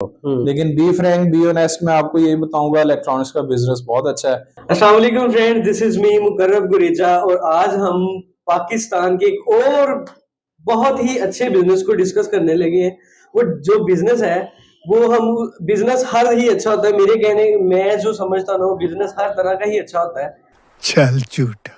लेकिन be frank be honest मैं आपको यही बताऊंगा, इलेक्ट्रॉनिक्स का बिजनेस बहुत अच्छा है। अस्सलाम वालेकुम friend, this is me Muqarrab गुरेजा और आज हम पाकिस्तान के एक और बहुत ही अच्छे बिजनेस को डिस्कस करने लगे हैं। वो जो बिजनेस है वो हम बिजनेस हर ही अच्छा होता है, मेरे कहने मैं जो समझता हूँ बिजनेस हर तरह का ही अच्छा होता है, चल झूठा।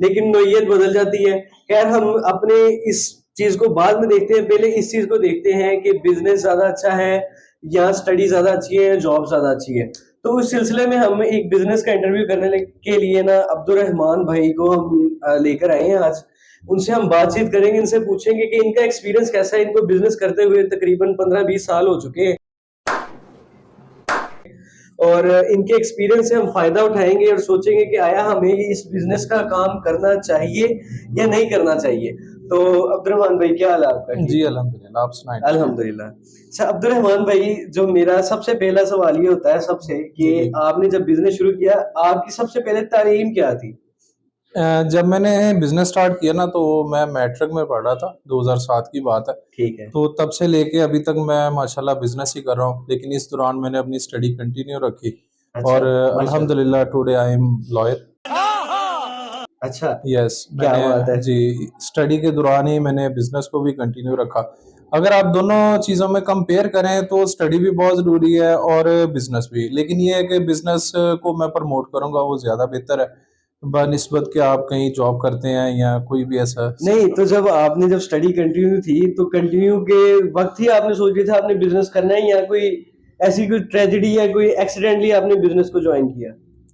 लेकिन नोयत बदल जाती है। खैर हम अपने इस चीज को बाद में देखते हैं, पहले इस चीज को देखते हैं कि बिजनेस ज्यादा अच्छा है या स्टडी ज्यादा अच्छी है, जॉब ज्यादा अच्छी है। तो उस सिलसिले में हम एक बिजनेस का इंटरव्यू करने के लिए ना अब्दुल रहमान भाई को हम लेकर आए हैं आज। उनसे हम बातचीत करेंगे, इनसे पूछेंगे कि इनका एक्सपीरियंस कैसा है, इनको बिजनेस करते हुए तकरीबन 15-20 साल हो चुके हैं और इनके एक्सपीरियंस से हम फायदा उठाएंगे और सोचेंगे कि आया हमें इस बिजनेस का काम करना चाहिए या नहीं करना चाहिए। तो अब्दुल रहमान भाई क्या हाल है आपका? जी अल्हम्दुलिल्लाह, आप सुनाए। अल्हम्दुलिल्लाह। अच्छा अब्दुल रहमान भाई, जो मेरा सबसे पहला सवाल ये होता है सबसे कि जी जी। आपने जब बिजनेस शुरू किया, आपकी सबसे पहले तालीम क्या थी? जब मैंने बिजनेस स्टार्ट किया ना तो मैं मैट्रिक में पढ़ रहा था, 2007 की बात है। ठीक है। तो तब से लेके अभी तक मैं माशाल्लाह बिजनेस ही कर रहा हूँ, लेकिन इस दौरान मैंने अपनी स्टडी कंटिन्यू रखी अच्छा, और माशाल्लाह। अल्हम्दुलिल्लाह टुडे आई एम लॉयर। अच्छा, यस, क्या मैंने बात है। जी स्टडी के दौरान ही मैंने बिजनेस को भी कंटिन्यू रखा। अगर आप दोनों चीज़ों में कंपेयर करें तो स्टडी भी बहुत ज़रूरी है और बिजनेस भी, लेकिन ये है कि बिजनेस को मैं प्रमोट करूँगा वो ज़्यादा बेहतर है बनिस्बत कि आप कहीं जॉब करते हैं या कोई भी ऐसा नहीं, तो सिलसिला। जब स्टडी कंटिन्यू थी तो कंटिन्यू के वक्त ही आपने सोच लिया था आपने बिजनेस करना है, या कोई ऐसी कोई ट्रेजेडी या कोई एक्सीडेंटली आपने बिजनेस को ज्वाइन किया?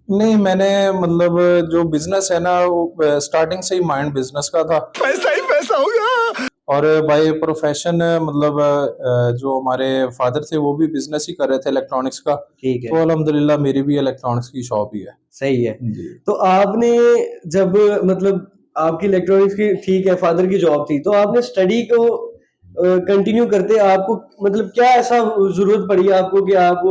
नहीं, मैंने मतलब जो बिजनेस है ना वो स्टार्टिंग से ही माइंड बिजनेस का था पैसा ही पैसा होगा। और बाय प्रोफेशन मतलब जो हमारे फादर थे वो भी बिजनेस ही कर रहे थे इलेक्ट्रॉनिक्स का। ठीक है। तो अल्हम्दुलिल्लाह मेरी भी इलेक्ट्रॉनिक्स की शॉप ही है। सही है। जी। तो आपने जब मतलब आपकी इलेक्ट्रॉनिक्स की ठीक है, फादर की जॉब थी, तो आपने स्टडी को कंटिन्यू करते आपको मतलब क्या ऐसा ज़रूरत पड़ी आपको कि आप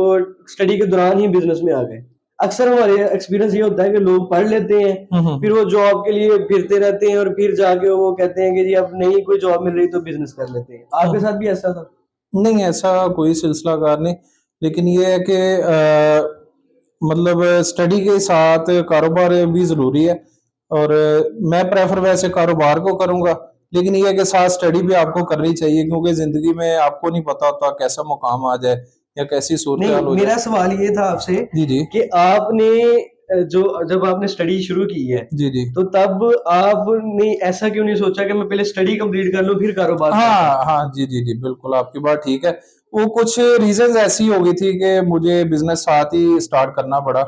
स्टडी के दौरान ही बिज़नेस में आ गए? अक्सर हमारे एक्सपीरियंस ये होता है कि लोग पढ़ लेते हैं, फिर वो जॉब के लिए फिरते रहते हैं और फिर जाके वो कहते हैं कि जी अब नहीं कोई जॉब मिल रही तो बिज़नेस कर लेते हैं। आपके साथ भी ऐसा था? नहीं, ऐसा कोई सिलसिलाकार नहीं, लेकिन ये है कि मतलब स्टडी के साथ कारोबार भी ज़रूरी है और मैं प्रेफ़र वैसे कारोबार को करूँगा, लेकिन ये है कि साथ स्टडी भी आपको करनी चाहिए क्योंकि ज़िंदगी में आपको नहीं पता होता कैसा मुकाम आ जाए या कैसी नहीं, सूरत-हाल हो जाए। मेरा सवाल ये था आपसे जी, जी। कि आपने जो जब आपने स्टडी शुरू की है, जी, जी। तो तब आपने ऐसा क्यों नहीं सोचा कि मैं पहले स्टडी कंप्लीट कर लूँ फिर कारोबार करता हूँ? हाँ, हाँ। जी, जी, जी, बिल्कुल आपकी बात ठीक है। वो कुछ रीज़न्स ऐसी हो गई थी कि मुझे बिज़नेस साथ ही स्टार्ट करना पड़ा।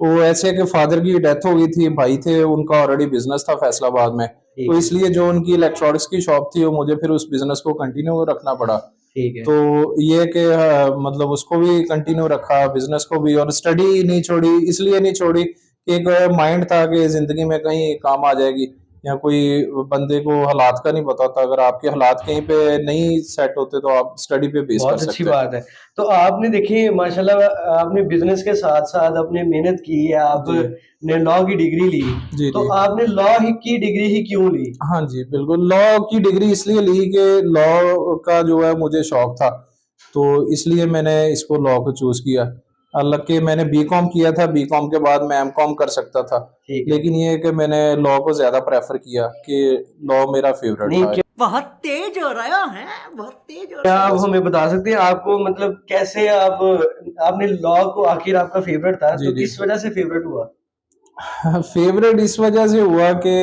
वो ऐसे है कि फ़ादर की डेथ हो गई थी, भाई थे, उनका ऑलरेडी बिज़नेस था फैसलाबाद में। तो ठीक है, इसलिए जो उनकी इलेक्ट्रॉनिक्स की शॉप थी, वो मुझे फिर उस बिज़नेस को कंटिन्यू रखना पड़ा। ठीक है। तो ये है कि मतलब उसको भी कंटिन्यू रखा, बिज़नेस को भी और स्टडी नहीं छोड़ी, इसलिए नहीं छोड़ी कि एक माइंड था कि ज़िंदगी में कहीं काम आ जाएगी या कोई बंदे को हालात का नहीं पता होता। अगर आपके हालात कहीं पे नहीं सेट होते तो आप स्टडी पे बेस कर बहुत अच्छी सकते हैं। बात है। तो आपने देखिए माशाल्लाह आपने बिज़नेस के साथ-साथ आपने मेहनत की, जी। आपने लॉ की डिग्री ली, जी, तो जी। आपने लॉ ही की डिग्री ही क्यों ली? हाँ जी, बिल्कुल। लॉ की डिग्री इसलिए ली कि लॉ का जो है मुझे शौक था, तो इसलिए मैंने इसको लॉ को चूज़ किया। हालाँकि मैंने बीकॉम किया था, बीकॉम के बाद मैं एमकॉम कर सकता था, ठीक है। लेकिन ये है कि मैंने लॉ को ज़्यादा प्रेफ़र किया कि लॉ मेरा फ़ेवरेट नहीं, था। बहुत तेज हो रहा है, बहुत तेज हो क्या रहा आप है। हमें बता सकते हैं आपको मतलब कैसे आपने लॉ को आखिर आपका फेवरेट था, जी, तो जी। किस वजह से फेवरेट हुआ? फेवरेट इस वजह से हुआ कि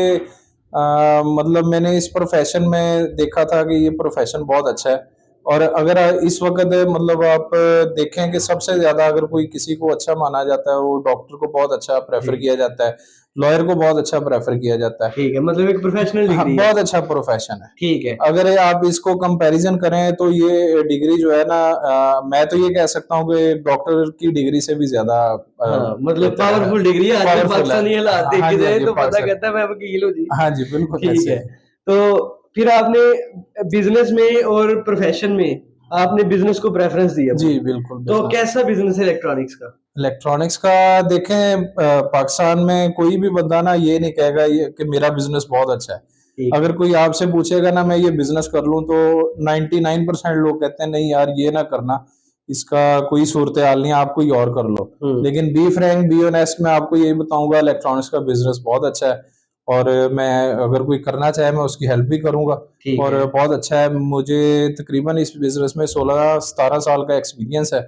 मतलब मैंने इस प्रोफेशन में देखा था कि ये प्रोफेशन बहुत अच्छा है और अगर इस वक्त मतलब आप देखें कि सबसे ज़्यादा अगर कोई किसी को अच्छा माना जाता है वो डॉक्टर को बहुत अच्छा प्रेफर जी, किया जाता है, लॉयर को बहुत अच्छा प्रेफर किया जाता है। ठीक है, मतलब एक प्रोफेशनल हाँ, डिग्री है। बहुत अच्छा प्रोफेशन है। ठीक है। अगर आप इसको कंपैरिजन करें तो ये डिग्री जो है ना मैं तो ये कह सकता हूँ कि डॉक्टर की डिग्री से भी ज़्यादा हाँ, मतलब बेहतर है, पावरफुल डिग्री है, आज के पावरफुल है। पाकिस्तानी हालात हाँ, हाँ देखे जी, हाँ जाए जी, तो बंदा पाकिस्तान। कहता है मैं वकील हूँ जी। हाँ जी, बिल्कुल ठीक ऐसे है। ही। तो फिर आपने बिज़नेस में और प्रोफेशन में आपने बिज़नेस को प्रेफ़रेंस दी जी, अपनी। बिल्कुल तो बिज़नेस। कैसा बिज़नेस है इलेक्ट्रॉनिक्स का? इलेक्ट्रॉनिक्स का देखें पाकिस्तान में कोई भी बंदा ना ये नहीं कहेगा ये कि मेरा बिज़नेस बहुत अच्छा है। ठीक अगर है। कोई आपसे पूछेगा ना मैं ये बिज़नेस कर लूँ तो 99% लोग कहते हैं नहीं यार ये ना करना। इसका कोई सूरत हाल नहीं है, आप कोई और कर लो। हम्म। लेकिन बी फ्रैंक बी ऑनेस्ट, मैं आपको यही बताऊंगा, इलेक्ट्रॉनिक्स का बिजनेस बहुत अच्छा है और मैं अगर कोई करना चाहे मैं उसकी हेल्प भी करूंगा। ठीक और है। बहुत अच्छा है, मुझे तकरीबन इस बिजनेस में 16-17 साल का एक्सपीरियंस है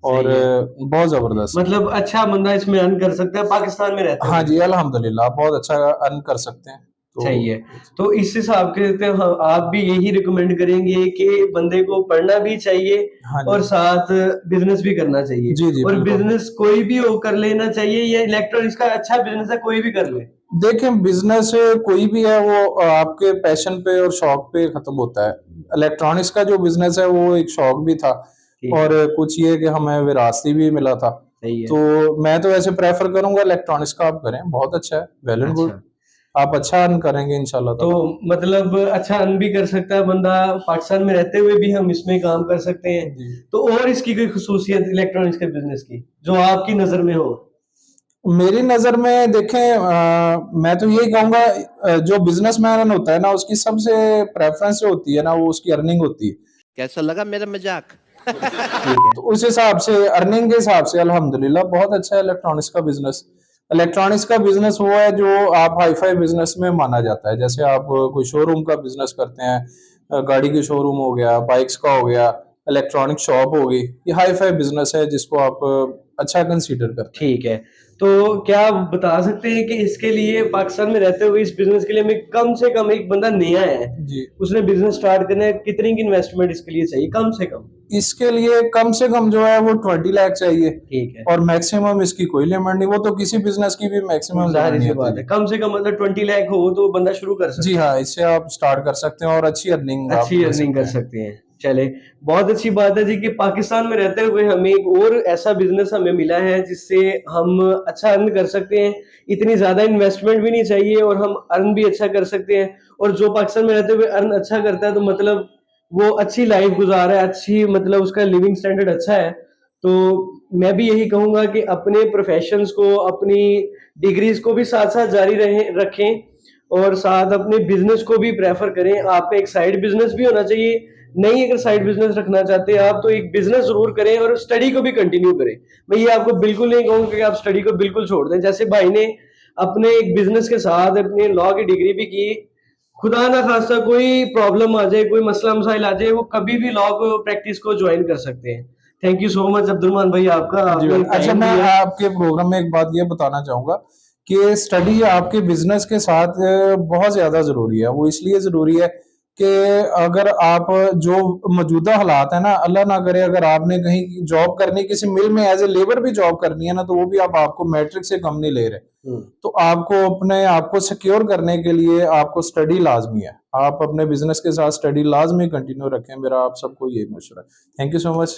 और सही है। बहुत जबरदस्त। मतलब अच्छा बंदा इसमें अर्न कर सकता है पाकिस्तान में रहते हाँ हुए। जी, अल्हम्दुलिल्लाह बहुत अच्छा अर्न कर सकते हैं। सही है। तो तो इस हिसाब के तो आप भी यही रिकमेंड करेंगे कि बंदे को पढ़ना भी चाहिए हाँ और जी, साथ बिजनेस भी करना चाहिए। जी जी और बिल्कुल। बिजनेस कोई भी हो कर लेना चाहिए या इलेक्ट्रॉनिक्स का अच्छा बिजनेस है कोई भी कर ले। देखें, बिजनेस कोई भी है वो आपके पैशन पे और शौक पे खत्म होता है। इलेक्ट्रॉनिक्स का जो बिजनेस है वो एक शौक भी था ठीक और है। कुछ ये कि हमें विरासती भी मिला था। सही है। तो मैं तो वैसे प्रेफर करूंगा इलेक्ट्रॉनिक्स का आप करें, बहुत अच्छा है, वेल एंड गुड। अच्छा। आप अच्छा अर्न करेंगे इंशाल्लाह तो ताला। मतलब अच्छा अर्न भी कर सकता है बंदा पाकिस्तान में रहते हुए भी हम इसमें काम कर सकते हैं। जी, तो और इसकी कोई खसूसियत इलेक्ट्रॉनिक्स के बिजनेस की जो आपकी नजर में हो। मेरी नज़र में देखें, मैं तो यही कहूँगा, जो बिजनेसमैन होता है ना उसकी सबसे प्रेफरेंस जो होती है ना वो उसकी अर्निंग होती है। कैसा लगा मेरा मजाक? ठीक है। तो उस हिसाब से, अर्निंग के हिसाब से अल्हम्दुलिल्लाह बहुत अच्छा है इलेक्ट्रॉनिक्स का बिजनेस। इलेक्ट्रॉनिक्स का बिजनेस वो है जो आप हाई फाई बिजनेस में माना जाता है। जैसे आप कोई शोरूम का बिजनेस करते हैं, गाड़ी के शोरूम हो गया, बाइक्स का हो गया, इलेक्ट्रॉनिक शॉप हो गई, ये हाई फाई बिजनेस है जिसको आप अच्छा कंसीडर करते हैं। ठीक है। तो क्या आप बता सकते हैं कि इसके लिए पाकिस्तान में रहते हुए इस बिज़नेस के लिए हमें कम से कम एक बंदा नया है, जी, उसने बिज़नेस स्टार्ट करना है, कितनी की इन्वेस्टमेंट इसके लिए चाहिए कम से कम? इसके लिए कम से कम जो है वो 20 लाख चाहिए ठीक है। और मैक्सिमम इसकी कोई लिमिट नहीं, वो तो किसी बिजनेस की भी मैक्सिमम लिमिट ज़ाहिर नहीं सी होती बात है। जी। कम से कम मतलब 20 लाख हो तो बंदा शुरू कर जी सकता है। हाँ, इससे आप स्टार्ट कर सकते हैं और अच्छी अर्निंग आप अच्छी ले अर्निंग सकते कर हैं। सकते हैं। चले, बहुत अच्छी बात है जी कि पाकिस्तान में रहते हुए हमें एक और ऐसा बिज़नेस हमें मिला है जिससे हम अच्छा अर्न कर सकते हैं। इतनी ज़्यादा इन्वेस्टमेंट भी नहीं चाहिए और हम अर्न भी अच्छा कर सकते हैं। और जो पाकिस्तान में रहते हुए अर्न अच्छा करता है तो मतलब वो अच्छी लाइफ गुज़ार रहा है, अच्छी मतलब उसका लिविंग स्टैंडर्ड अच्छा है। तो मैं भी यही कहूँगा कि अपने प्रोफ़ेशंस को, अपनी डिग्रीज़ को भी साथ-साथ जारी रखें और साथ अपने बिजनेस को भी प्रेफर करें। आप एक साइड बिजनेस भी होना चाहिए। नहीं, अगर साइड बिजनेस रखना चाहते हैं आप तो एक बिजनेस जरूर करें और स्टडी को भी कंटिन्यू करें। मैं ये आपको बिल्कुल नहीं कहूँगा कि आप स्टडी को बिल्कुल छोड़ दें। जैसे भाई ने अपने एक बिजनेस के साथ अपने लॉ की डिग्री भी की, खुदा ना खास्ता कोई प्रॉब्लम आ जाए, कोई मसला मसाइल आ जाए, वो कभी भी लॉ को प्रैक्टिस को ज्वाइन कर सकते हैं। Thank you so much Abdul Rahman भाई, आपका जी आपने भाई, अच्छा टाइम मैं दिया। आपके प्रोग्राम में एक बात ये बताना चाहूँगा कि स्टडी आपके बिज़नेस के साथ बहुत ज़्यादा ज़रूरी है। वो इसलिए ज़रूरी है कि अगर आप जो मौजूदा हालात है ना, अल्लाह ना करे अगर आपने कहीं जॉब करनी, किसी मिल में एज़ ए लेबर भी जॉब करनी है ना, तो वो भी आप आपको मैट्रिक से कम नहीं ले रहे। हम्म। तो आपको अपने आप को सिक्योर करने के लिए आपको स्टडी लाज़मी है। आप अपने बिज़नेस के साथ स्टडी लाज़मी कंटिन्यू रखें, मेरा आप सबको यही मशवरा है। Thank you so much.